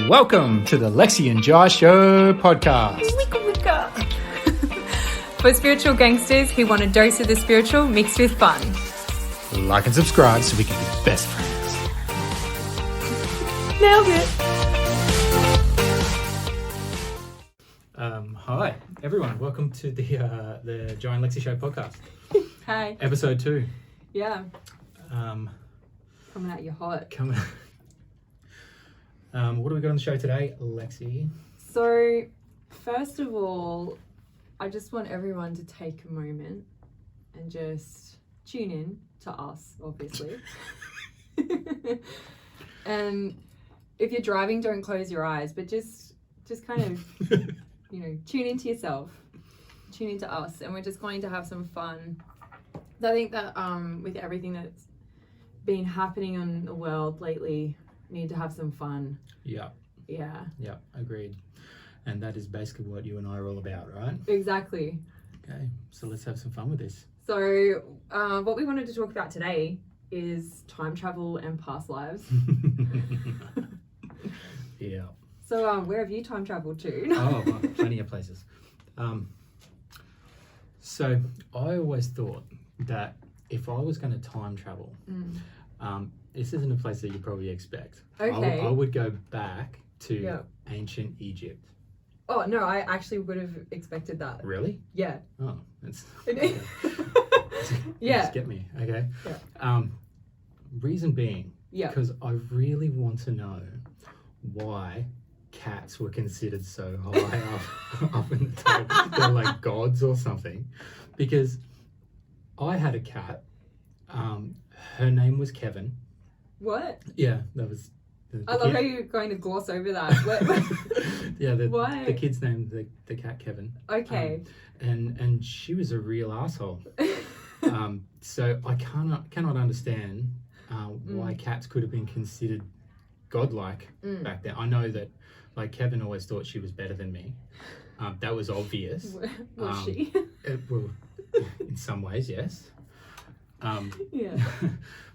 Welcome to the Lexy and Jai Show podcast. For spiritual gangsters who want a dose of the spiritual mixed with fun. Like and subscribe so we can be best friends. Nailed it. Hi, everyone. Welcome to the Jai and Lexy Show podcast. Hi. Episode 2. Yeah. Coming at you hot. What do we got on the show today, Lexi? So, first of all, I just want everyone to take a moment and just tune in to us, obviously. And if you're driving, don't close your eyes, but just kind of, tune into yourself, tune into us, and we're just going to have some fun. I think that with everything that's been happening in the world lately, we need to have some fun. Yeah, agreed. And that is basically what you and I are all about, right? Exactly. Okay, so let's have some fun with this. So what we wanted to talk about today is time travel and past lives. Yeah. So where have you time traveled to? Oh, well, plenty of places. So I always thought that if I was going to time travel, this isn't a place that you probably expect. Okay. I would go back to ancient Egypt. Oh, no, I actually would have expected that. Really? Yeah. Oh, that's... Okay. Yeah. Just get me, okay? Yeah. Reason being, yeah, because I really want to know why cats were considered so high up in the top. They're like gods or something. Because I had a cat. Her name was Kevin. What? Yeah, that was... I love how you're going to gloss over that. Yeah, Why? The kid's named the cat Kevin. Okay. And she was a real asshole. So I cannot understand why cats could have been considered godlike back then. I know that, like, Kevin always thought she was better than me. That was obvious. Was she? Well, in some ways, yes. Yeah.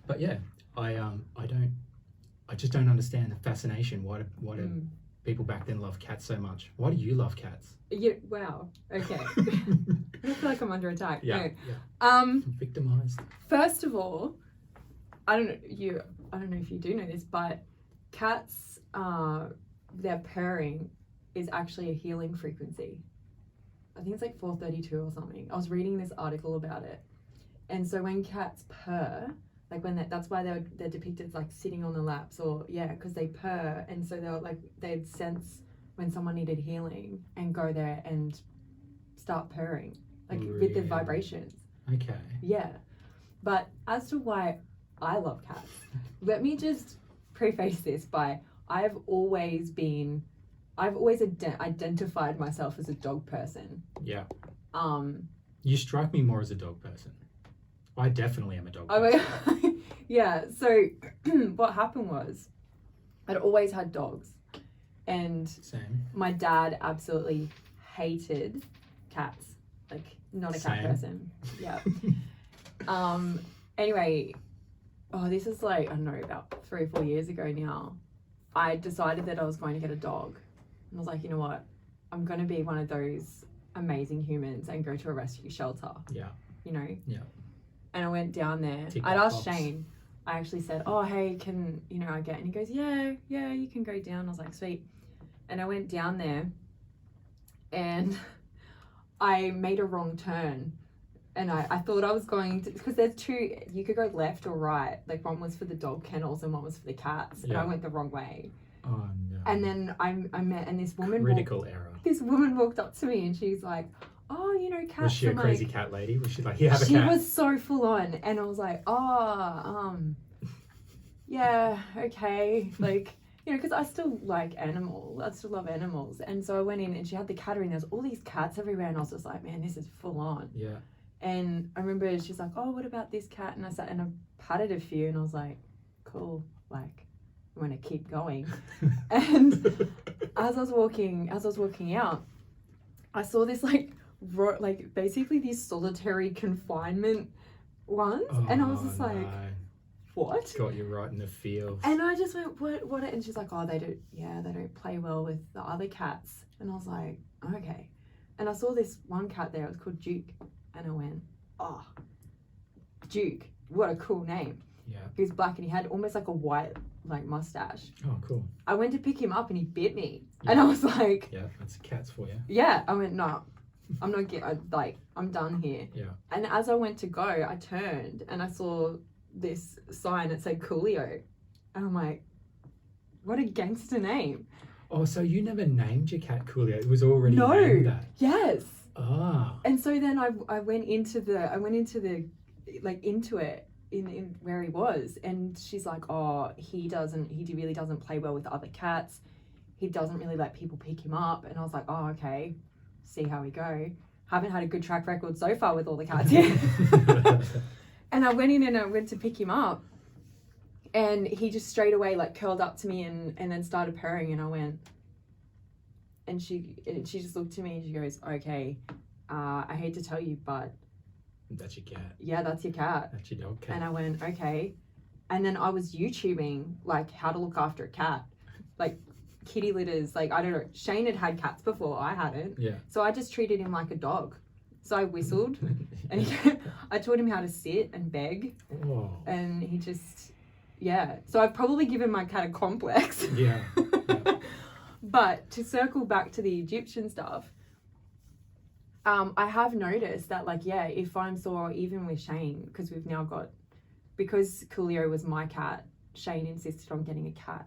But yeah, I just don't understand the fascination. Why do people back then love cats so much? Why do you love cats? Yeah. Wow. Okay. I feel like I'm under attack. Yeah. No. Yeah. Victimized. First of all, I don't know if you do know this, but cats, their purring is actually a healing frequency. I think it's like 432 or something. I was reading this article about it, and so when cats purr, like when that's why they're depicted as like sitting on the laps, or because they purr, and so they'd sense when someone needed healing and go there and start purring, like with the vibrations. Okay. Yeah, but as to why I love cats, let me just preface this by I've always identified myself as a dog person. Yeah. You strike me more as a dog person. I definitely am a dog person. Yeah, so what happened was I'd always had dogs, and Same. My dad absolutely hated cats, like not a cat person. Yeah. Anyway, this is like, I don't know, about 3 or 4 years ago now. I decided that I was going to get a dog, and I was like, you know what, I'm going to be one of those amazing humans and go to a rescue shelter. Yeah. Yeah. And I went down there. I'd asked Shane. I actually said, oh, hey, can, I get... And he goes, yeah, you can go down. I was like, sweet. And I went down there, and I made a wrong turn. And I thought I was going to... Because there's two... You could go left or right. Like, one was for the dog kennels and one was for the cats. Yeah. And I went the wrong way. Oh, no. And then I met... And this woman... Critical error. This woman walked up to me, and she's like... Oh, cats. Was she a crazy cat lady? Was she like, you have a cat? She was so full on, and I was like, yeah, okay, like, because I still like animals. I still love animals, and so I went in, and she had the cattery, and there's all these cats everywhere, and I was just like, man, this is full on. Yeah. And I remember she's like, oh, what about this cat? And I sat and I patted a few, and I was like, cool, like, I'm gonna keep going. And as I was walking out, I saw this basically these solitary confinement ones, and I was just like, what? Got you right in the feels. And I just went, what? And she's like, oh, they don't play well with the other cats. And I was like, okay. And I saw this one cat there, it was called Duke. And I went, oh, Duke, what a cool name. Yeah. He was black and he had almost like a white like mustache. Oh, cool. I went to pick him up and he bit me. Yeah. And I was like, yeah, that's cats for you. Yeah. I went, no, I'm not I'm done here. Yeah. And as I went to go, I turned and I saw this sign that said Coolio. And I'm like, what a gangster name. Oh, so you never named your cat Coolio? It was already No. named that? Yes. Ah. And so then I went into it in where he was, and she's like, oh, he really doesn't play well with other cats. He doesn't really let people pick him up. And I was like, oh, okay, see how we go. Haven't had a good track record so far with all the cats here. And I went in and I went to pick him up, and he just straight away like curled up to me and then started purring, and I went, and she just looked at me and she goes, okay, I hate to tell you, but that's your cat. Yeah, that's your cat. That's your dog cat. And I went, okay. And then I was YouTubing like how to look after a cat, like kitty litters. Like, I don't know, Shane had cats before, I hadn't. Yeah. So I just treated him like a dog. So I whistled and I taught him how to sit and beg. Oh. And he just, yeah. So I've probably given my cat a complex. Yeah. But to circle back to the Egyptian stuff, I have noticed that, like, yeah, if I'm sore, even with Shane, because because Coolio was my cat, Shane insisted on getting a cat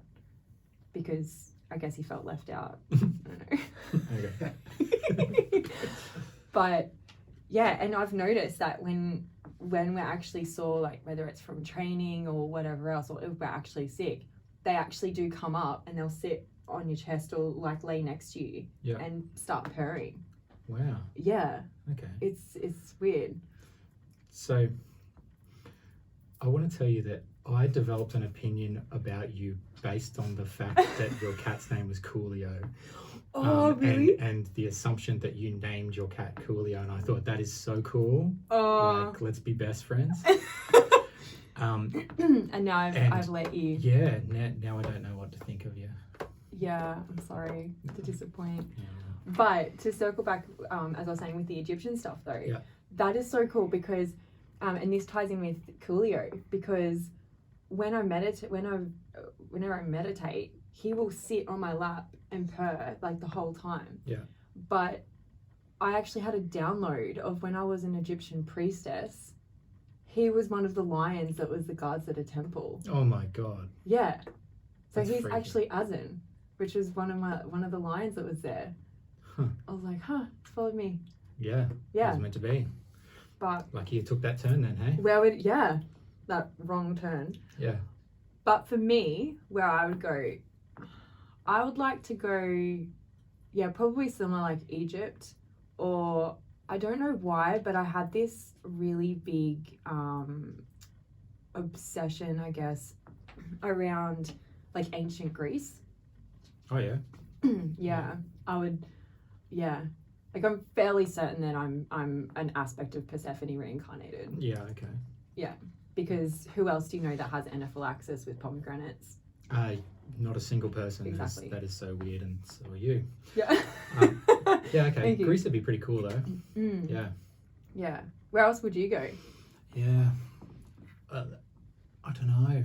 because I guess he felt left out. I don't know. But yeah, and I've noticed that when we're actually sore, like whether it's from training or whatever else, or if we're actually sick, they actually do come up and they'll sit on your chest or like lay next to you and start purring. Wow. Yeah. Okay. It's weird. So I want to tell you that I developed an opinion about you based on the fact that your cat's name was Coolio. Oh, really? And the assumption that you named your cat Coolio, and I thought that is so cool. Oh. Like, let's be best friends. And now I've let you. Yeah. Now I don't know what to think of you. Yeah, I'm sorry to disappoint. Yeah. But to circle back, as I was saying with the Egyptian stuff though, that is so cool because, and this ties in with Coolio, because whenever I meditate, he will sit on my lap and purr like the whole time. Yeah. But I actually had a download of when I was an Egyptian priestess. He was one of the lions that was the guards at a temple. Oh my God. Yeah. So That's he's freaky. actually Azan, which was one of the lions that was there. Huh. I was like, it's followed me. Yeah. Yeah. It was meant to be. But Lucky you took that turn then, hey? that wrong turn. Yeah. But for me, where I would go, I would like to go, probably somewhere like Egypt, or I don't know why, but I had this really big obsession, I guess, around like ancient Greece. Oh yeah. Yeah, I would. Yeah, like I'm fairly certain that I'm an aspect of Persephone reincarnated. Yeah. Okay. Yeah, because who else do you know that has anaphylaxis with pomegranates? Not a single person. Exactly. That is so weird, and so are you. Yeah. Yeah. Okay. Thank you. Greece would be pretty cool though. Yeah. Yeah. Where else would you go? Yeah. I don't know.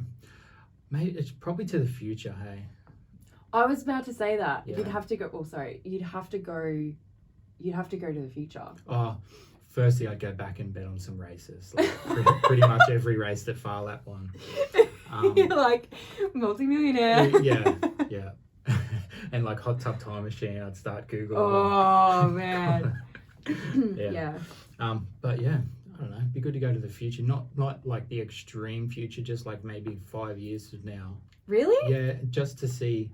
Maybe it's probably to the future. Hey. I was about to say that. Yeah. You'd have to go. Oh, sorry. You'd have to go to the future. Oh, firstly, I'd go back and bet on some races. Like pretty much every race that Far Lap won. You're like multi-millionaire. Yeah. And like hot tub time machine, I'd start Googling. Oh man. Yeah. But yeah, I don't know. It'd be good to go to the future. Not like the extreme future, just like maybe 5 years from now. Really? Yeah, just to see.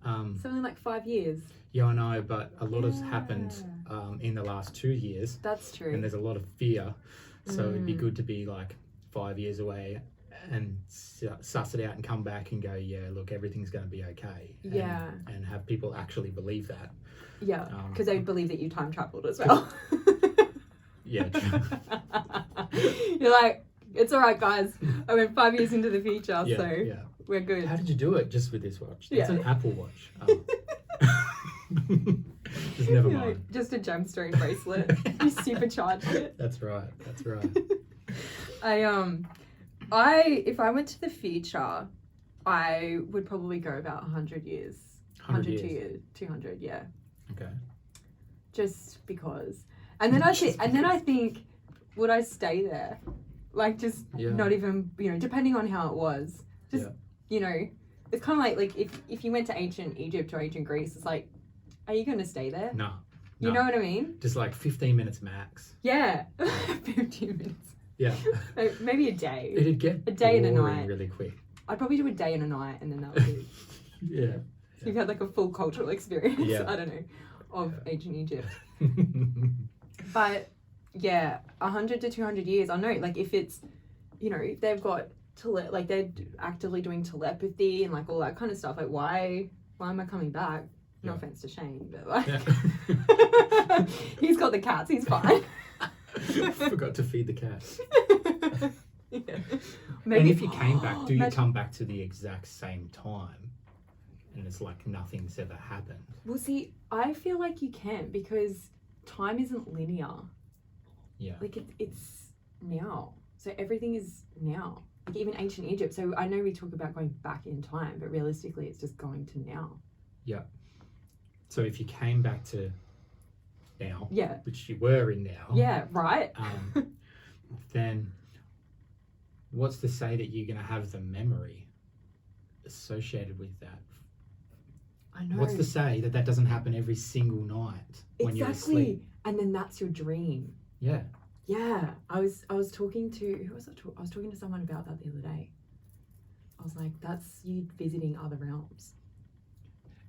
It's only like 5 years. Yeah, I know, but a lot has happened in the last 2 years. That's true. And there's a lot of fear. So it'd be good to be like 5 years away and suss it out and come back and go, yeah, look, everything's going to be okay. And have people actually believe that. Yeah, because they believe that you time traveled as well. Yeah. You're like, It's all right, guys. I went 5 years into the future, Yeah, so yeah. we're good. How did you do it just with this watch? It's Yeah. an Apple Watch. Oh. Just never You're mind. like, just a gemstone bracelet. You supercharged it. That's right. That's right. If I went to the future, I would probably go about 100 years. 100 years. 200, yeah. Okay. Just because. And then I think, would I stay there? Like, just not even, depending on how it was. Just, it's kind of like if you went to ancient Egypt or ancient Greece, it's like, are you going to stay there? No. You know what I mean? Just like 15 minutes max. Yeah. 15 minutes. Yeah. Maybe a day. It'd get a day and a boring night. really quick. I'd probably do a day and a night, and then that would be. Yeah. So you've had like a full cultural experience. Yeah. I don't know, of ancient Egypt. But yeah, 100 to 200 years. I know, like if it's, they've got they're actively doing telepathy and like all that kind of stuff. Like why am I coming back? No offense to Shane, but like he's got the cats. He's fine. Forgot to feed the cats. Yeah. And if you came back, do you come back to the exact same time? And it's like nothing's ever happened. Well, see, I feel like you can because time isn't linear. Yeah. Like it's now. So everything is now. Like even ancient Egypt. So I know we talk about going back in time, but realistically it's just going to now. Yeah. So if you came back to now, yeah, which you were in now, yeah, right. Then what's to say that you're going to have the memory associated with that? I know. What's to say that that doesn't happen every single night when you're asleep? And then that's your dream. Yeah. Yeah. I was talking to who was I talking? I was talking to someone about that the other day. I was like, that's you visiting other realms.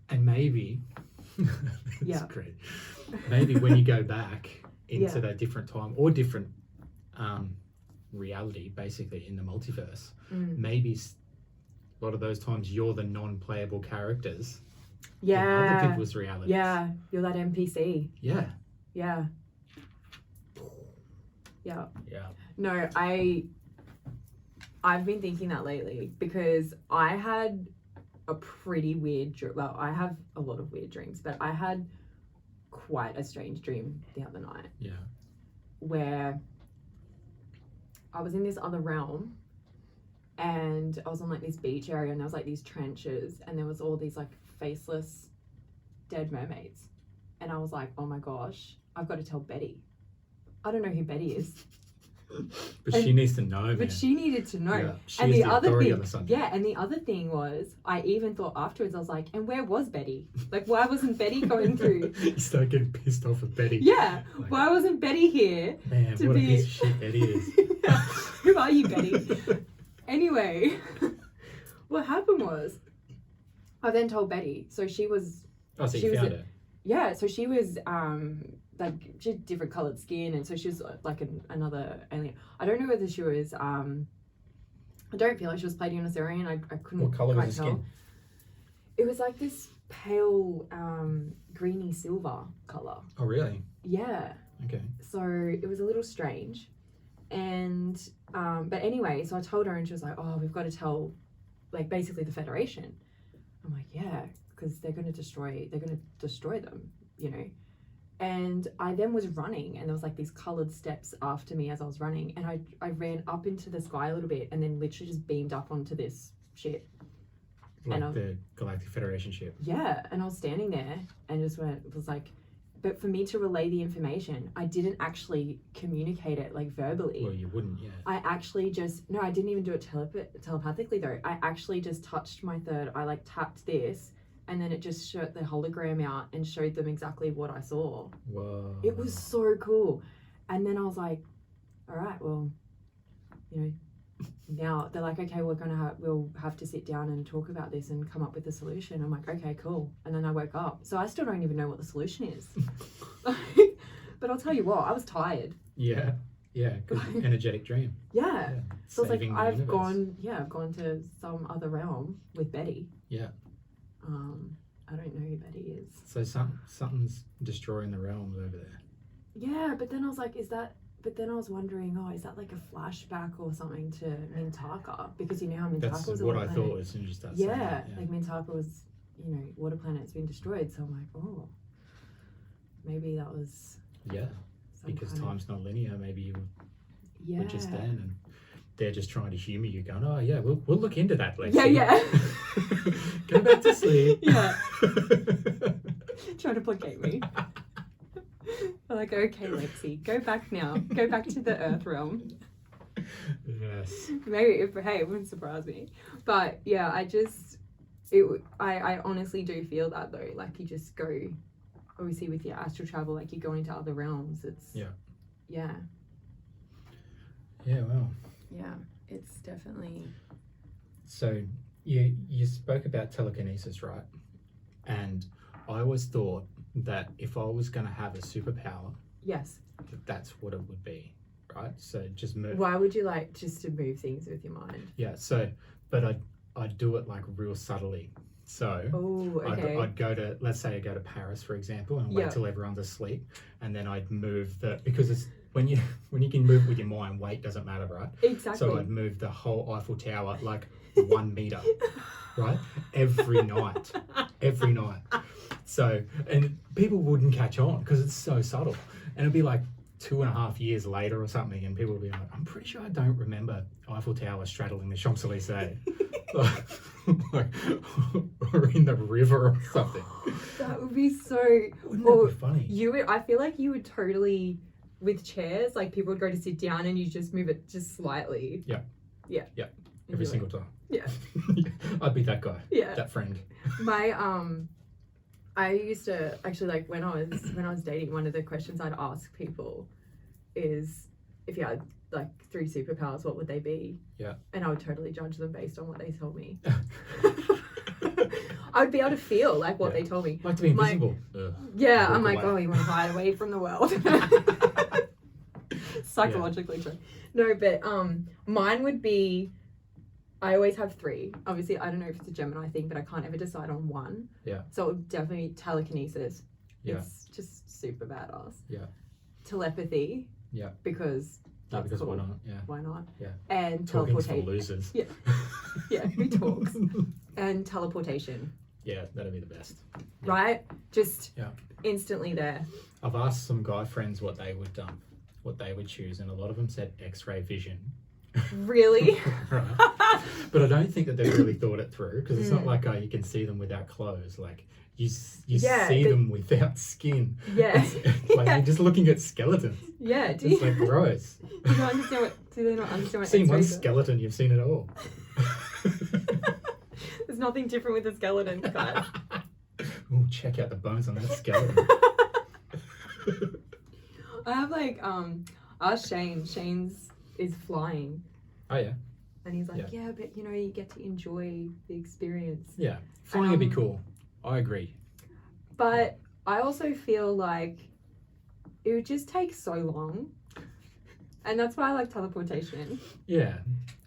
And maybe yeah, great. Maybe when you go back into that different time or different reality, basically in the multiverse, maybe a lot of those times you're the non-playable characters. In other people's realities. Yeah, you're that NPC. Yeah. Yeah. Yeah. Yeah. No, I've been thinking that lately because I had a pretty weird well, I have a lot of weird dreams, but I had quite a strange dream the other night. Yeah. Where I was in this other realm and I was on like this beach area and there was like these trenches and there was all these like faceless dead mermaids. And I was like, oh my gosh, I've got to tell Betty. I don't know who Betty is. But she needs to know. But she needed to know. Yeah, she and is the the other authority thing, on the subject. yeah, and the other thing was, I even thought afterwards, I was like, and where was Betty? Like, why wasn't Betty going through? You start getting pissed off at Betty. Yeah, like, why wasn't Betty here? Man, to what be... a piece of shit Betty is. Who are you, Betty? Anyway, what happened was, I then told Betty. So she was. Oh, so you found her. Yeah, so she was like she had different coloured skin, and so she was like another alien. I don't know whether she was I don't feel like she was Pleiadian. I couldn't. What colour was quite the tell. skin? It was like this pale greeny silver colour. Oh, really? Yeah. Okay. So it was a little strange, and but anyway, so I told her, and she was like, "Oh, we've got to tell, like basically the Federation." I'm like, "Yeah, because they're going to destroy them, you know." And I then was running, and there was like these coloured steps after me as I was running, and I ran up into the sky a little bit, and then literally just beamed up onto this ship. Like the Galactic Federation ship. Yeah, and I was standing there, and just was like, but for me to relay the information, I didn't actually communicate it like verbally. Well, you wouldn't, yeah. I actually I didn't even do it telepathically though. I actually just touched my third. I like tapped this. And then it just shot the hologram out and showed them exactly what I saw. Whoa. It was so cool. And then I was like, all right, well, you know, now they're like, okay, we'll have to sit down and talk about this and come up with a solution. I'm like, okay, cool. And then I woke up. So I still don't even know what the solution is. But I'll tell you what, I was tired. Yeah. Yeah, because energetic dream. Yeah. So it's like, I've gone to some other realm with Betty. Yeah. I don't know who Betty is. So something's destroying the realms over there. Yeah, but then I was like, is that but then I was wondering, is that like a flashback or something to Mintaka? Because you know how Mintaka That's was a what water I planet. thought as soon as you started saying Yeah, that, like Mintaka was, water planet's been destroyed. So I'm like, maybe that was because kind time's not linear. Maybe you of, were just then, and they're just trying to humour you, going, "Oh yeah, we'll look into that, Lexi. Yeah. Go back to sleep." Yeah. Trying to placate me. I'm like, okay, Lexi, go back now. Go back to the Earth realm. Yes. Maybe it wouldn't surprise me. But yeah, I honestly do feel that though. Like you just go, obviously with your astral travel, like you go into other realms. It's Yeah. Well. Yeah, it's definitely. So you spoke about telekinesis, right? And I always thought that if I was going to have a superpower, Yes. that's what it would be, right? So just move. Why would you like just to move things with your mind? Yeah. So, but I'd do it like real subtly. So okay. I'd go to, let's say I go to Paris, for example, and wait till everyone's asleep, and then I'd move because it's when you can move with your mind, weight doesn't matter, right? Exactly. So I'd move the whole Eiffel Tower like 1 meter, right? Every night. So, and people wouldn't catch on because it's so subtle, and it'd be like 2.5 years later or something, and people would be like, "I'm pretty sure I don't remember Eiffel Tower straddling the Champs-Elysees." or in the river or something. That would be so. Wouldn't that be funny? I feel like you would totally, with chairs, like people would go to sit down and you just move it just slightly. Yeah. Every single time. Yeah. I'd be that guy. Yeah. That friend. I used to actually, like when I was dating, one of the questions I'd ask people is, if you had like 3 superpowers, what would they be? Yeah. And I would totally judge them based on what they told me. I would be able to feel like what they told me. Like to be invisible. Yeah, I'm like, you want to hide away from the world. Psychologically true. No, but mine would be, I always have 3. Obviously, I don't know if it's a Gemini thing, but I can't ever decide on one. Yeah. So it would definitely be telekinesis. Yeah. It's just super badass. Yeah. Telepathy. Yeah. Because that's because cool. why not? Yeah. Why not? Yeah. And Talking's teleportation. for losers. Yeah. Yeah, who talks? And teleportation. Yeah, that'd be the best. Yeah. Right? Just instantly there. I've asked some guy friends what they would choose, and a lot of them said X-ray vision. Really? Right. But I don't think that they've really thought it through, because it's not like you can see them without clothes. Like you see them without skin. Yeah. You're just looking at skeletons. Yeah. It's like gross. Do they not understand what Seen one X-rays are? skeleton, you've seen it all. There's nothing different with a skeleton, guys. Oh, check out the bones on that skeleton. I have ask Shane. Shane's is flying. Oh yeah. And he's like, yeah, but you get to enjoy the experience. Yeah, flying would be cool. I agree. But I also feel like it would just take so long. And that's why I like teleportation. Yeah.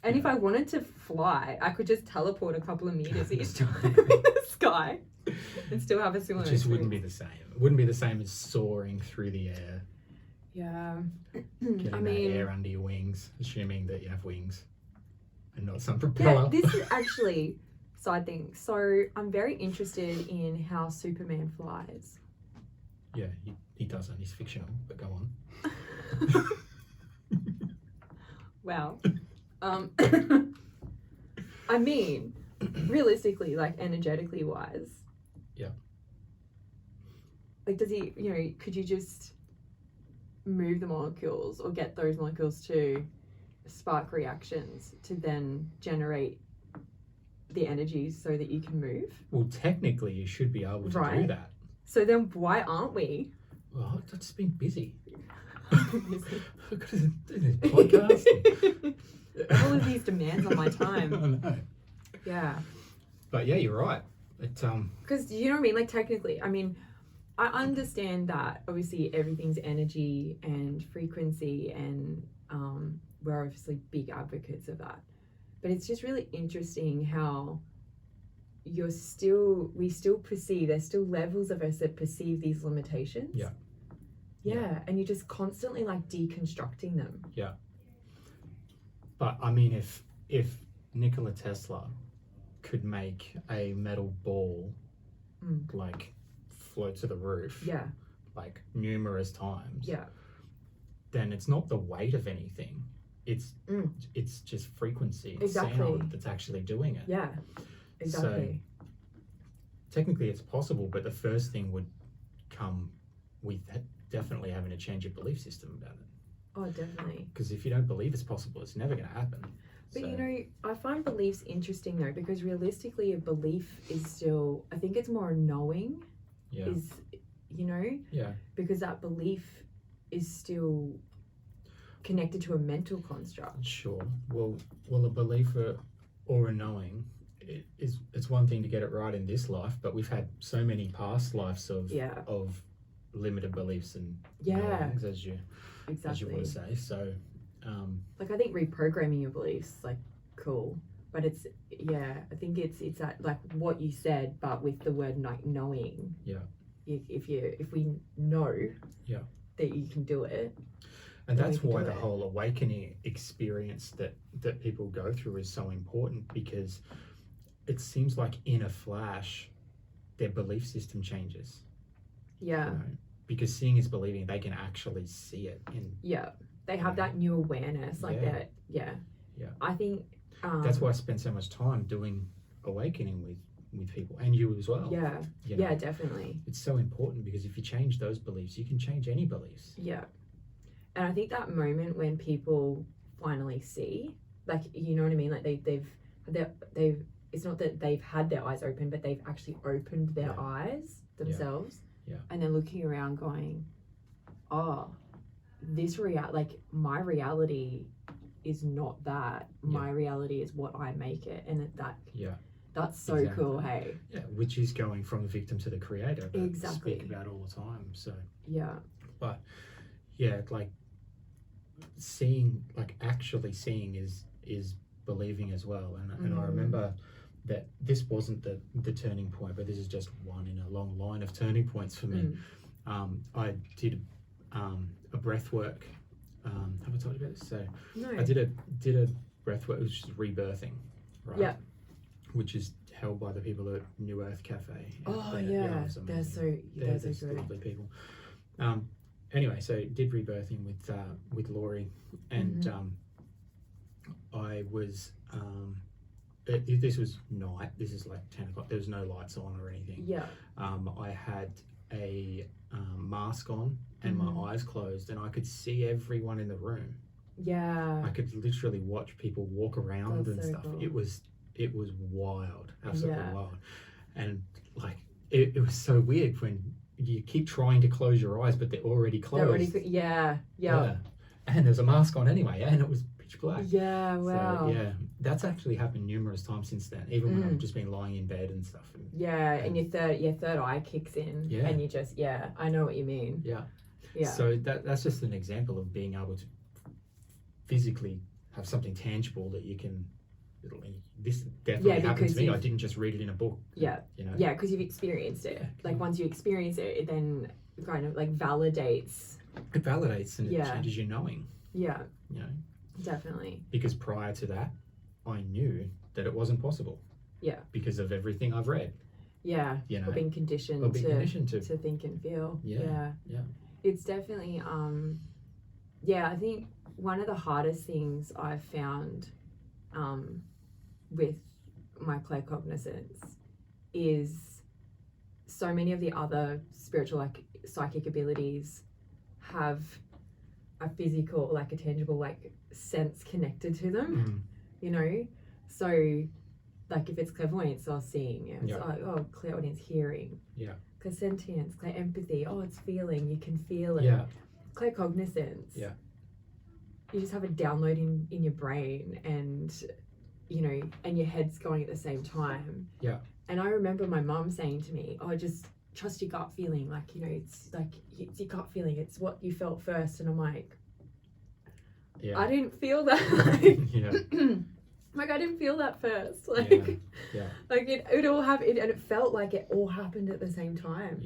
And if I wanted to fly, I could just teleport a couple of meters each time in the sky and still have a similar experience. It just wouldn't experience. be the same. It wouldn't be the same as soaring through the air. Yeah. Getting I mean, that air under your wings, assuming that you have wings and not some propeller. Yeah, this is actually side thing. So I'm very interested in how Superman flies. Yeah, he doesn't. He's fictional, but go on. Wow. I mean, realistically, like energetically wise. Yeah. Like, does he, could you just move the molecules or get those molecules to spark reactions to then generate the energy so that you can move? Well, technically, you should be able to do that. So then why aren't we? Well, I've just been busy. I've got to do this podcast. All of these demands on my time. I know. Yeah. But yeah, you're right. Because you know what I mean? Like technically, I mean, I understand that obviously everything's energy and frequency, and we're obviously big advocates of that. But it's just really interesting how we still perceive, there's still levels of us that perceive these limitations. Yeah. Yeah, and you're just constantly like deconstructing them. But I mean, if Nikola Tesla could make a metal ball like float to the roof, like numerous times, then it's not the weight of anything. It's just frequency, sound that's actually doing it. Yeah, exactly. So technically, it's possible, but the first thing would come with definitely having to change your belief system about it. Oh, definitely. Because if you don't believe it's possible, it's never going to happen. But you know, I find beliefs interesting though, because realistically, a belief is still, I think it's more knowing. Is, you know? Yeah. Because that belief is still connected to a mental construct. Sure. Well, a belief or a knowing, it's one thing to get it right in this life, but we've had so many past lives of limited beliefs and knowings, as you want to say. So like I think reprogramming your beliefs like cool, but it's I think it's that like what you said, but with the word like knowing. If we know that you can do it, and that's why the whole awakening experience that people go through is so important, because it seems like in a flash their belief system changes. You know? Because seeing is believing. They can actually see it in they have that new awareness like that. I think that's why I spend so much time doing awakening with people, and you as well. You know? Definitely. It's so important, because if you change those beliefs, you can change any beliefs. And I think that moment when people finally see, like, you know what I mean, like they've it's not that they've had their eyes open, but they've actually opened their eyes themselves, and they're looking around going, oh, like my reality is not that. My reality is what I make it, and that's so cool. Hey, which is going from the victim to the creator, that exactly. speak about all the time. So but like seeing, like actually seeing is believing as well. And I remember that this wasn't the turning point, but this is just one in a long line of turning points for me. I did a breath work. Have I told you about this? So no. I did a breath work, which is rebirthing, right? Which is held by the people at New Earth Cafe. They're so good. Lovely people. Anyway, so did rebirthing with Laurie, and I was this was night. This is like 10 o'clock. There was no lights on or anything. I had a mask on and my eyes closed, and I could see everyone in the room. I could literally watch people walk around and stuff. Cool. It was wild, absolutely wild, and like it was so weird when you keep trying to close your eyes, but they're already closed. And there's a mask on anyway, and it was pitch black. Wow. So, that's actually happened numerous times since then, even when I've just been lying in bed and stuff. And your third eye kicks in, and you just I know what you mean. So that's just an example of being able to physically have something tangible that you can. This definitely happened to me. I didn't just read it in a book. You know. Because you've experienced it. Like once you experience it, it then kind of like validates. It validates and it changes your knowing. You know. Definitely. Because prior to that, I knew that it wasn't possible. Because of everything I've read. You know. Or being conditioned to think and feel. It's definitely I think one of the hardest things I've found with my claircognizance is so many of the other spiritual, like psychic abilities have a physical, like a tangible, like sense connected to them, you know? So like if it's clairvoyance or seeing, it's like, oh, clairaudience, hearing, clairsentience, clairempathy, oh, it's feeling, you can feel it. Claircognizance, you just have a download in your brain, and you know, and your head's going at the same time. And I remember my mum saying to me, oh, just trust your gut feeling, like, you know, it's like it's your gut feeling, it's what you felt first. And I'm like, I didn't feel that. Like I didn't feel that first, like like it all happened, and it felt like it all happened at the same time.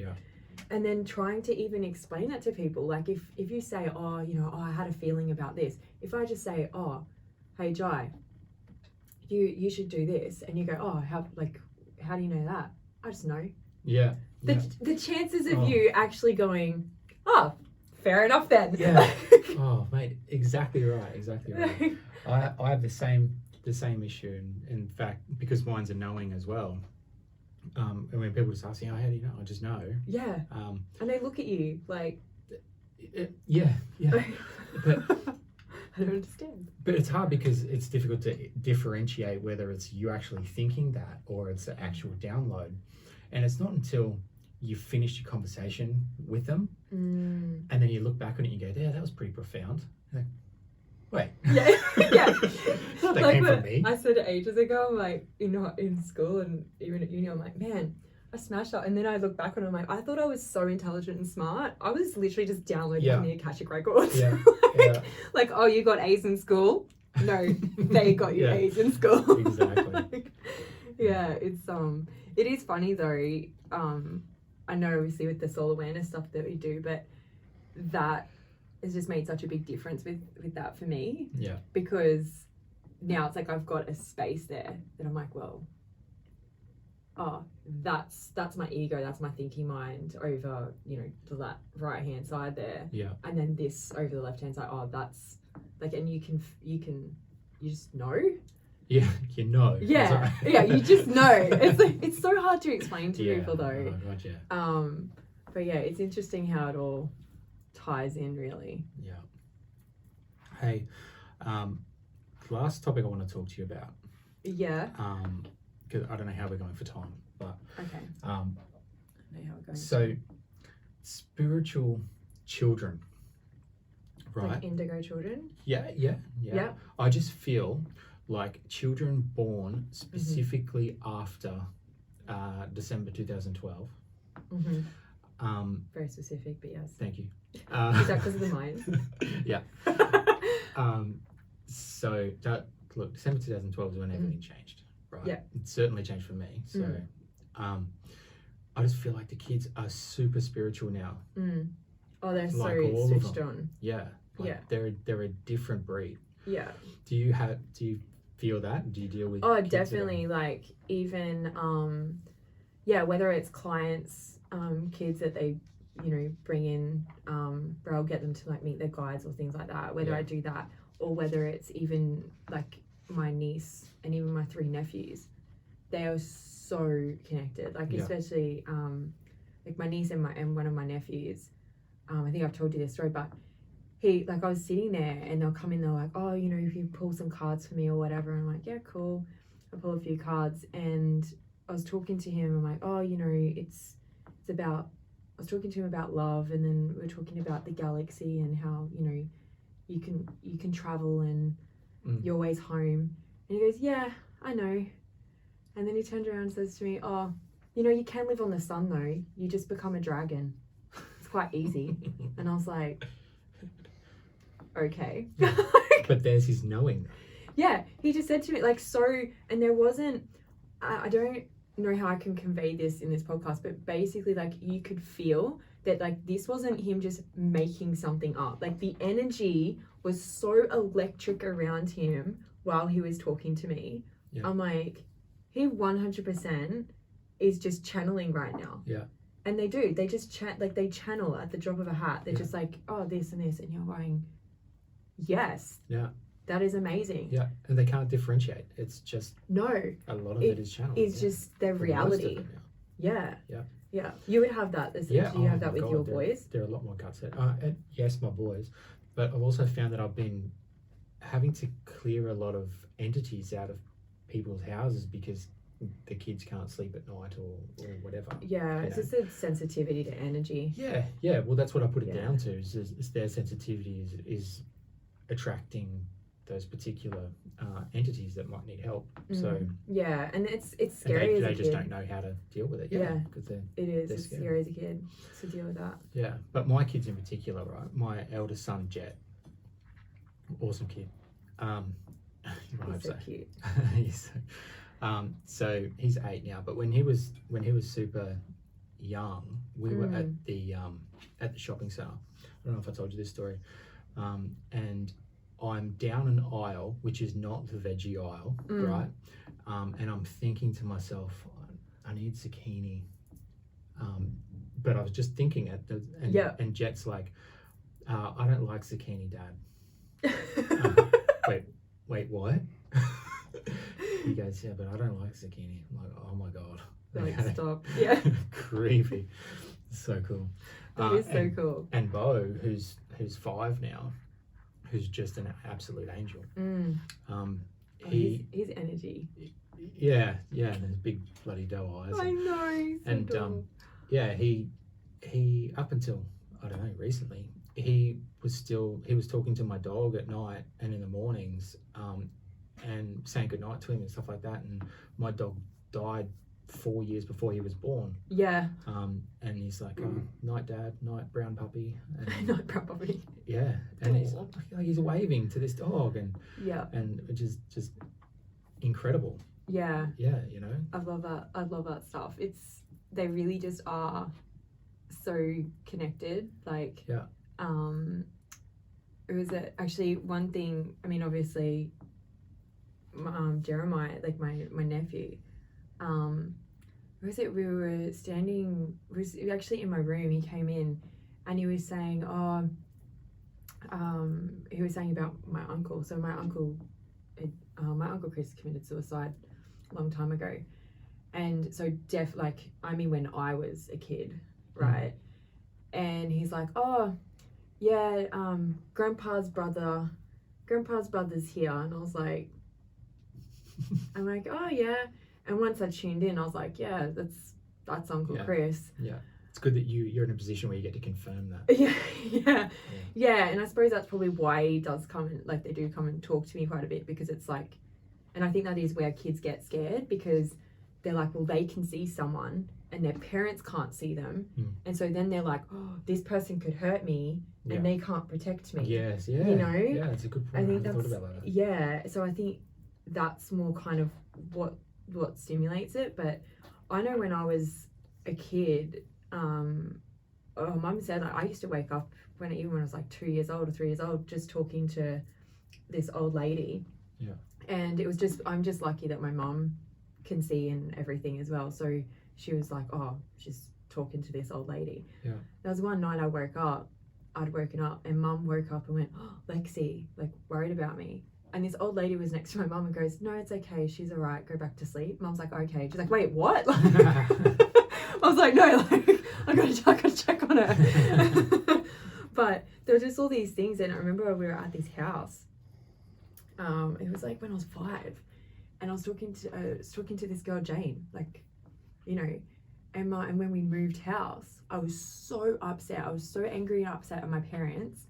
And then trying to even explain it to people, like if you say, oh, you know, oh, I had a feeling about this. If I just say, oh, hey Jai, you should do this, and you go, oh, how do you know that? I just know. Yeah. The chances of you actually going, oh, fair enough then. Yeah. Oh, mate, exactly right. I have the same issue, and in fact, because mine's a knowing as well. And when people just ask me, oh, how do you know? I just know. Yeah. And they look at you like. Yeah. But I don't understand. But it's hard because it's difficult to differentiate whether it's you actually thinking that or it's an actual download. And it's not until you finish your conversation with them and then you look back on it and you go, yeah, that was pretty profound. Like, wait. Yeah. That like came from me. I said ages ago, I'm like, in school and even at uni, I'm like, man, I smashed that. And then I look back on it, I'm like, I thought I was so intelligent and smart. I was literally just downloading from the Akashic Records. Yeah. Like, oh, you got A's in school? No, they got you A's in school. Exactly. It is funny though. I know obviously with the soul awareness stuff that we do, but that has just made such a big difference with that for me. Yeah. Because now it's like I've got a space there that I'm like, well, oh, that's my ego, that's my thinking mind over, to that right hand side there. Yeah. And then this over the left hand side, oh, that's like, and you just know. Yeah, you know. Yeah, you just know. It's so hard to explain to people though. Oh, gotcha. But yeah, it's interesting how it all ties in really. Yeah. Hey, last topic I want to talk to you about. Yeah. Because I don't know how we're going for time, but okay. I know how we're going. So, spiritual children, right? Like indigo children. Yeah. I just feel like children born specifically after December 2012. Very specific, but yes. Thank you. Is that because of the mind? Yeah. So look, December 2012 is when everything changed, right? Yeah. It certainly changed for me. So I just feel like the kids are super spiritual now. Oh, they're like so switched on. Yeah. They're a different breed. Yeah. Do you feel that? Do you deal with kids definitely, like even whether it's clients, kids that they bring in, where I'll get them to like meet their guides or things like that, whether I do that, or whether it's even like my niece and even my 3 nephews, they are so connected, like especially like my niece and one of my nephews. I think I've told you this story, but he, like, I was sitting there and they'll come in, they're like, oh, if you pull some cards for me or whatever. I'm like, yeah, cool. I pull a few cards and I was talking to him. I'm like, oh, it's about, I was talking to him about love, and then we were talking about the galaxy and how, you can travel and you're always home. And he goes, yeah, I know. And then he turned around and says to me, oh, you can live on the sun though. You just become a dragon. It's quite easy. And I was like, okay. But there's his knowing. Yeah, he just said to me, like, so, and there wasn't, I don't know how I can convey this in this podcast, but basically, like, you could feel that, like, this wasn't him just making something up. Like, the energy was so electric around him while he was talking to me. Yeah. I'm like, he 100% is just channeling right now. Yeah. And they do. They just they channel at the drop of a hat. They're just like, oh, this and this. And you're going, yes. Yeah. That is amazing. Yeah. And they can't differentiate. It's just. No. A lot of it is channeled. It's just their reality. Yeah. You would have that. Do you have that with your boys? There are a lot more guts. Yes, my boys. But I've also found that I've been having to clear a lot of entities out of people's houses because the kids can't sleep at night or whatever. Yeah, it's just a sensitivity to energy. Yeah. Well, that's what I put it down to. Is their sensitivity is attracting those particular entities that might need help. So yeah, and it's scary. They just don't know how to deal with it. Yeah, because it's scary as a kid to deal with that. Yeah, but my kids in particular, right? My eldest son, Jet, awesome kid. He's so cute. So he's 8 now, but when he was super young, we were at the shopping centre. I don't know if I told you this story. And I'm down an aisle, which is not the veggie aisle, right? And I'm thinking to myself, I need zucchini. But I was just thinking and Jet's like, I don't like zucchini, Dad. Wait, what? He goes, yeah, but I don't like zucchini. I'm like, oh my God. Like, stop. Yeah. Creepy. So cool. That is so cool. And Bo, who's 5 now, who's just an absolute angel. His energy. Yeah, and his big bloody doe eyes. I know. So cool. Yeah, he up until, I don't know, recently, he was talking to my dog at night and in the mornings, and saying goodnight to him and stuff like that. And my dog died 4 years before he was born. Yeah. And he's like, night, Dad, night, brown puppy. And, night, brown puppy. Yeah, and he's waving to this dog, and which is just incredible. Yeah. Yeah, you know. I love that stuff. They really just are so connected. Like, it was actually one thing. I mean, obviously, Jeremiah, like my nephew, we were standing, actually in my room. He came in and he was saying, he was saying about my uncle. So my uncle Chris committed suicide a long time ago. And so when I was a kid, right? And he's like, oh yeah, grandpa's brother's here. And I was like, I'm like, oh yeah. And once I tuned in, I was like, yeah, that's Uncle Chris. Yeah. It's good that you're in a position where you get to confirm that. Yeah. And I suppose that's probably why he does come and, like, they do come and talk to me quite a bit, because it's like, and I think that is where kids get scared, because they're like, well, they can see someone and their parents can't see them. And so then they're like, oh, this person could hurt me and they can't protect me. Yes, yeah. You know? Yeah, that's a good point. I think thought about that. Yeah, so I think that's more kind of what stimulates it. But I know when I was a kid, Mum said, like, I used to wake up even when I was like 2 years old or 3 years old, just talking to this old lady. Yeah. And it was I'm just lucky that my mum can see and everything as well. So she was like, oh, she's talking to this old lady. Yeah. There was one night I'd woken up and Mum woke up and went, oh, Lexy, like, worried about me. And this old lady was next to my mum and goes, no, it's okay, she's all right, go back to sleep. Mum's like, okay. She's like, wait, what? I was like, no, like, I gotta check on her. But there were just all these things. And I remember we were at this house. It was like when I was 5, and I was talking to this girl, Jane, like, you know, and when we moved house, I was so upset. I was so angry and upset at my parents.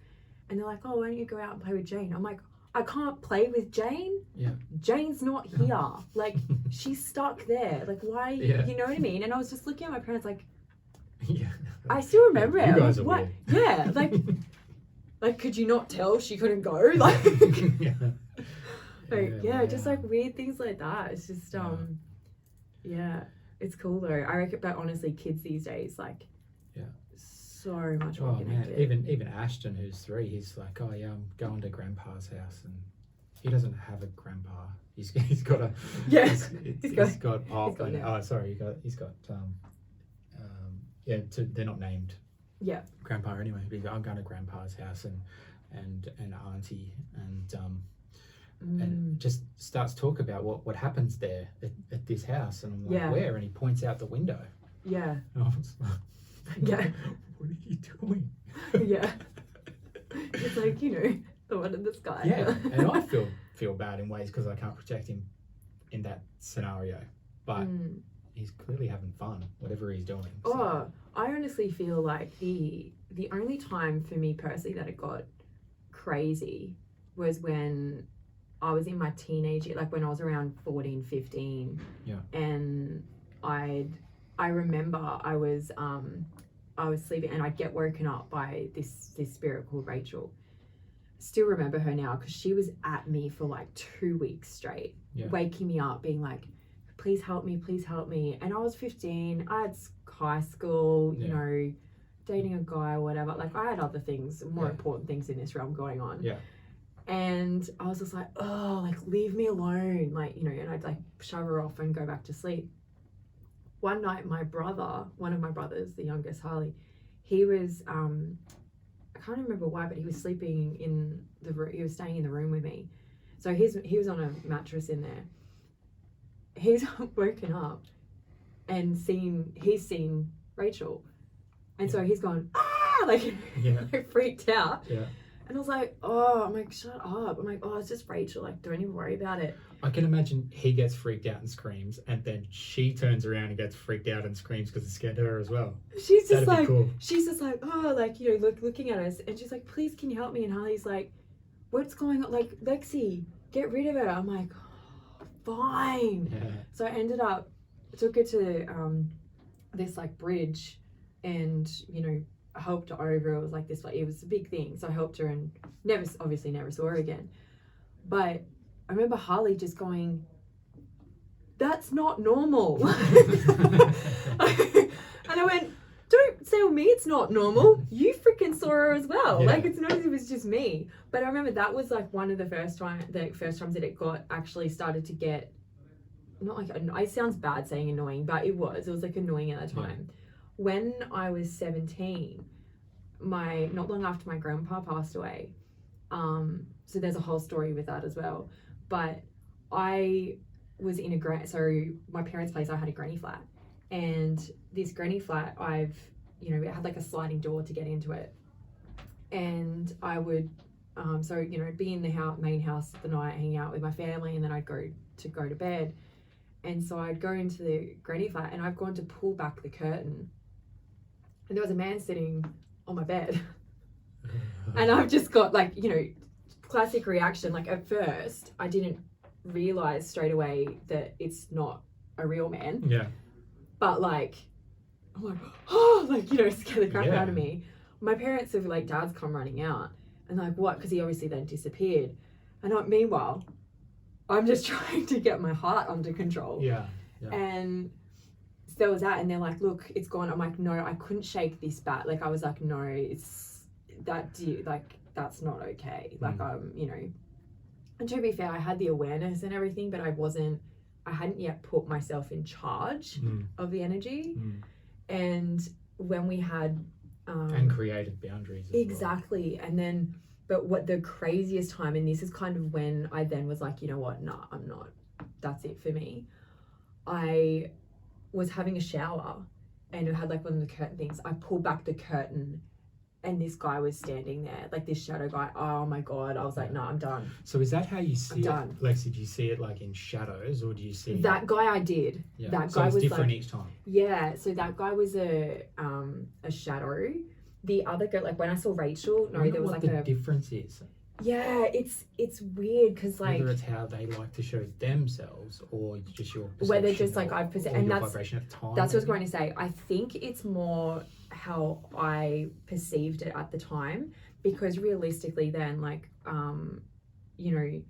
And they're like, oh, why don't you go out and play with Jane? I'm like, I can't play with Jane. Yeah. Jane's not here. Like, she's stuck there. Like, why? Yeah. You know what I mean? And I was just looking at my parents like, yeah. I still remember it. You guys like, are what? Weird. Yeah. Like, could you not tell she couldn't go? Like, just like weird things like that. It's just, it's cool though. I reckon, but honestly, kids these days, like, so much more connected. Man, even Ashton, who's 3, he's like, oh yeah, I'm going to Grandpa's house, and he doesn't have a grandpa. He's got a he's got they're not named. Yeah. Grandpa anyway. But I'm going to Grandpa's house and Auntie and just starts talk about what happens there at this house, and I'm like, where? And he points out the window. Yeah. And I was like, what are you doing? Yeah. It's like, you know, the one in the sky. Yeah. And I feel bad in ways because I can't protect him in that scenario. But he's clearly having fun, whatever he's doing. So. Oh, I honestly feel like the only time for me personally that it got crazy was when I was in my teenage year, like when I was around 14, 15. Yeah. And I remember I was sleeping and I'd get woken up by this spirit called Rachel. Still remember her now because she was at me for like 2 weeks straight, waking me up, being like, please help me, please help me. And I was 15, I had high school, you know, dating a guy or whatever. Like, I had other things, more important things in this realm going on. Yeah. And I was just like, oh, like, leave me alone. Like, you know, and I'd like shove her off and go back to sleep. One night, my brother, one of my brothers, the youngest, Harley, he was, I can't remember why, but he was sleeping in the room. He was staying in the room with me. So he was on a mattress in there. He's woken up and he's seen Rachel. And so he's gone, ah, like, freaked out. Yeah. And I was like, oh, I'm like, shut up. I'm like, oh, it's just Rachel. Like, don't even worry about it. I can imagine he gets freaked out and screams, and then she turns around and gets freaked out and screams because it scared her as well. She's just That'd be cool. She's just like, oh, like, you know, looking at us. And she's like, please, can you help me? And Harley's like, what's going on? Like, Lexi, get rid of her. I'm like, oh, fine. Yeah. So I took her to this like bridge, and, you know, I helped her over. It was like this, like, it was a big thing. So I helped her and obviously never saw her again. But I remember Harley just going, that's not normal. And I went, don't tell me it's not normal. You freaking saw her as well. Yeah. Like, it's not as if it was just me. But I remember that was like one of the first times that it actually started to get, not like, it sounds bad saying annoying, but it was like annoying at the time. Yeah. When I was 17, not long after my grandpa passed away, so there's a whole story with that as well. But I was in so my parents' place, I had a granny flat, and this granny flat, it had like a sliding door to get into it, and I would, be in the main house at the night, hanging out with my family, and then I'd go to bed, and so I'd go into the granny flat, and I've gone to pull back the curtain, and there was a man sitting on my bed, and I've just got like, you know, classic reaction. Like, at first I didn't realize straight away that it's not a real man. Yeah. But like, I'm like, oh, like, you know, scare the crap out of me. My parents have, like, dad's come running out, and like, what? Because he obviously then disappeared. And meanwhile, I'm just trying to get my heart under control. Yeah. And so there was that, and they're like, look, it's gone. I'm like, no, I couldn't shake this bat. Like, I was like, no, that's not okay. Like, you know, and to be fair, I had the awareness and everything, but I hadn't yet put myself in charge of the energy. And when we had and created boundaries as exactly well. And then, but what the craziest time, and this is kind of when I then was like, you know what, nah, I'm not, that's it for me. I was having a shower, and it had like one of the curtain things. I pulled back the curtain, and this guy was standing there, like this shadow guy. Oh my God. I was like, no, I'm done. So is that how you see it? Done. Lexi, do you see it like in shadows, or do you see that guy? I did. Yeah. That so guy it's was different like, each time. Yeah. So that guy was a shadow. The other girl, like when I saw Rachel, there was like the difference is. Yeah, it's weird because like whether it's how they like to show themselves, or just your perception, whether just like and your that's vibration at the time. That's what I was going to say. I think it's more how I perceived it at the time, because realistically then, like, you know,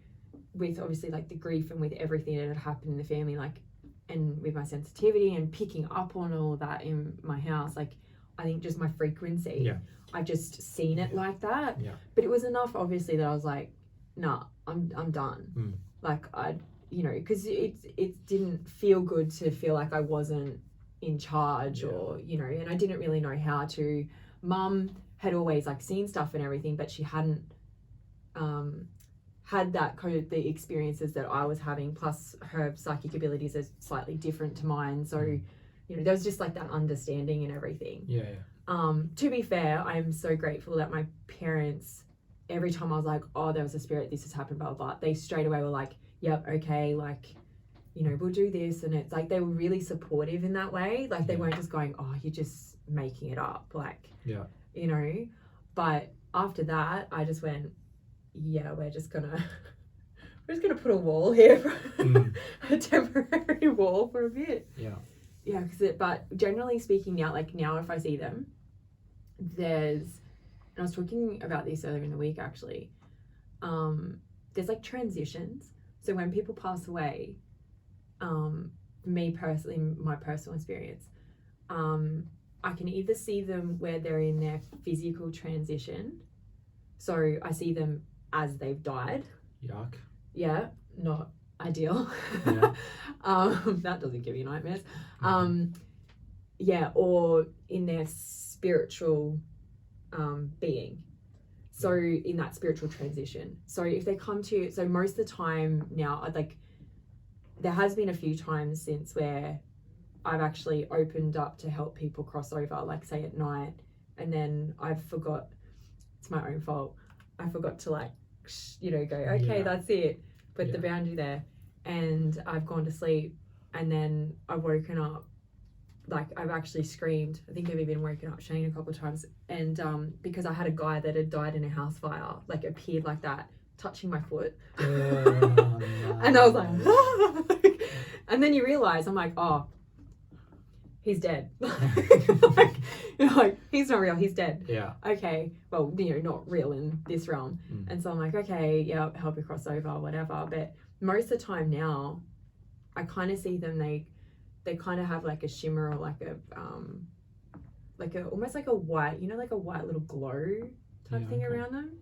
with obviously like the grief and with everything that had happened in the family, like, and with my sensitivity and picking up on all of that in my house, like, I think just my frequency, I just seen it like that. Yeah. But it was enough, obviously, that I was like, nah, I'm done. Like, you know, because it didn't feel good to feel like I wasn't in charge, or, you know, and I didn't really know how to. Mum had always like seen stuff and everything, but she hadn't had that kind of the experiences that I was having, plus her psychic abilities are slightly different to mine. So, you know, there was just like that understanding and everything. Yeah. To be fair, I'm so grateful that my parents, every time I was like, oh, there was a spirit, this has happened, blah, blah, blah, they straight away were like, yep, okay, like, you know, we'll do this. And it's like, they were really supportive in that way. Like, they weren't just going, oh, you're just making it up. Like, you know, but after that, I just went, yeah, we're just gonna put a wall here, a temporary wall for a bit. Yeah, but generally speaking now, like now if I see them, and I was talking about this earlier in the week actually, there's like transitions. So when people pass away, me personally, my personal experience, I can either see them where they're in their physical transition. So I see them as they've died. Yuck. Yeah, not ideal. Yeah. That doesn't give you nightmares. Yeah, or in their spiritual being. So in that spiritual transition. So if they come to, so most of the time now, there has been a few times since where I've actually opened up to help people cross over, like say at night, and then it's my own fault. I forgot to go, okay, that's it. Put the boundary there. And I've gone to sleep, and then I've woken up, I've actually screamed. I think I've even woken up Shane a couple of times. And because I had a guy that had died in a house fire, appeared like that, touching my foot. Oh, no. And I was like, and then you realise, I'm like, oh, he's dead. He's not real, he's dead. Yeah. Okay, well, not real in this realm. And so I'm like, okay, yeah, help you cross over, whatever. But most of the time now, I kind of see them, they kind of have a shimmer or almost like a white, a white little glow type thing around them.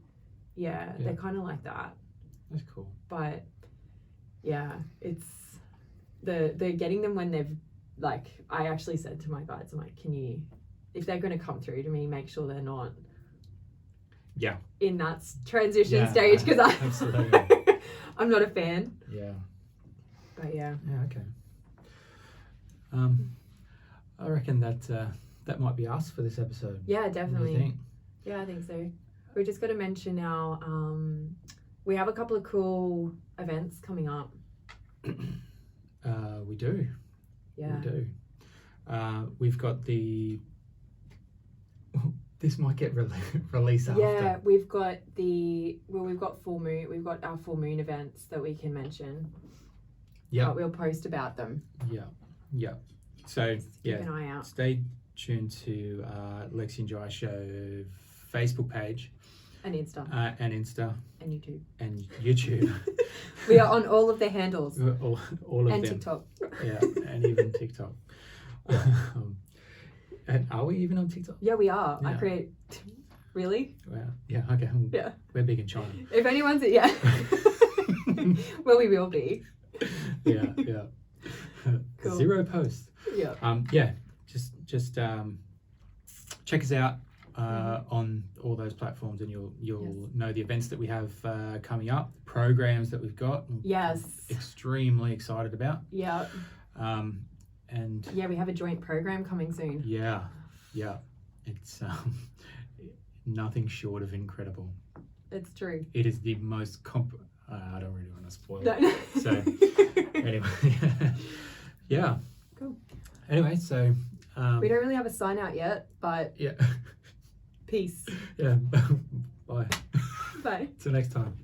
Yeah, they're kind of like that. That's cool. But yeah, it's they're getting them when they've I actually said to my guides, I'm like, if they're going to come through to me, make sure they're not in that transition stage, because I'm not a fan. Yeah. But yeah. Yeah, okay. I reckon that might be us for this episode. Yeah, What do definitely. you think? Yeah, I think so. We just got to mention now, we have a couple of cool events coming up. We do. Yeah. We do. We've got this might get released after. Yeah, we've got full moon. We've got our full moon events that we can mention. Yeah. But we'll post about them. Yeah. Yeah. So Keep an eye out. stay tuned to Lexy and Jai Show Facebook page. And Insta. And Insta. And YouTube. And YouTube. We are on all of their handles. all of and them. TikTok. Yeah, and even TikTok. And are we even on TikTok? Yeah, we are. Yeah. I create. Really? Wow. Yeah. Okay. Yeah. We're big in China. If anyone's well, we will be. Yeah. Yeah. Cool. 0 posts. Yeah. Yeah. Just check us out on all those platforms, and you'll know the events that we have coming up, programs that we've got. Yes. Extremely excited about. Yeah. And yeah, we have a joint program coming soon. Yeah. It's nothing short of incredible. It's true. It is the most I don't really want to spoil No. it. So anyway, yeah. Cool. Anyway, so we don't really have a sign out yet, but yeah. peace. Yeah. Bye. Bye. Till next time.